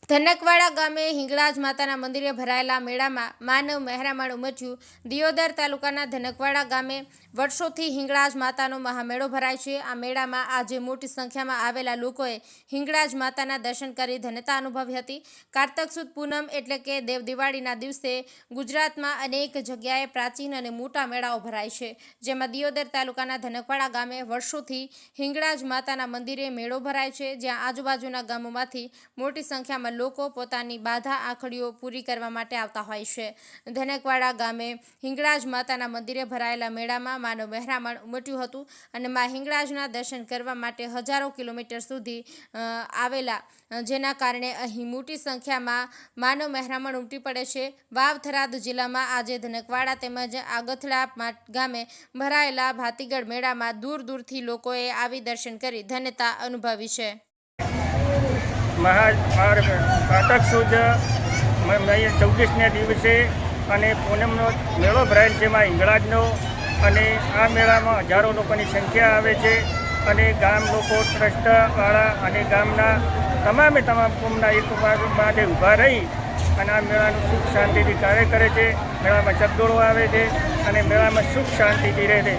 ધનકવાડા ગામે હિંગળાજ માતાના મંદિરે ભરાયેલા મેળામાં માનવ મહેરામણ ઉમટ્યું। દિયોદર તાલુકાના ધનકવાડા ગામે વર્ષોથી હિંગળાજ માતાનો મહામેળો ભરાય છે। આ મેળામાં આજે મોટી સંખ્યામાં આવેલા લોકોએ હિંગળાજ માતાના દર્શન કરી ધન્યતા અનુભવી હતી। કારતક સુદ પૂનમ એટલે કે દેવ દિવાળીના દિવસે ગુજરાતમાં અનેક જગ્યાએ પ્રાચીન અને મોટા મેળાઓ ભરાય છે, જેમાં દિયોદર તાલુકાના ધનકવાડા ગામે વર્ષોથી હિંગળાજ માતાના મંદિરે મેળો ભરાય છે, જ્યાં આજુબાજુના ગામોમાંથી મોટી સંખ્યામાં લોકો પોતાની બાધા આંખડીઓ પૂરી કરવા માટે આવતા હોય છે। ધનકવાડા ગામે હિંગળાજ માતાના મંદિરે ભરાયેલા મેળામાં માનવ મહેરામણ ઉમટ્યું હતું અને મા હિંગળાજના દર્શન કરવા માટે હજારો કિલોમીટર સુધી આવેલા, જેના કારણે અહીં મોટી સંખ્યામાં માનવ મહેરામણ ઉમટી પડે છે। વાવ થરાદ જિલ્લામાં આજે ધનકવાડા તેમજ આગથડા ગામે ભરાયેલા ભાતીગળ મેળામાં દૂર દૂરથી લોકોએ આવી દર્શન કરી ધન્યતા અનુભવી છે। કારતક સુદ 24ના દિવસે અને પૂનમનો મેળો ભરાયેલ છે માં હિંગળાજનો, અને આ મેળામાં હજારો લોકોની સંખ્યા આવે છે અને ગામ લોકો, ટ્રસ્ટવાળા અને ગામના તમામ કોમના એક માટે ઊભા રહી અને આ મેળાનું સુખ શાંતિથી કાર્ય કરે છે। મેળામાં ચકડોળો આવે છે અને મેળામાં સુખ શાંતિથી રહે છે।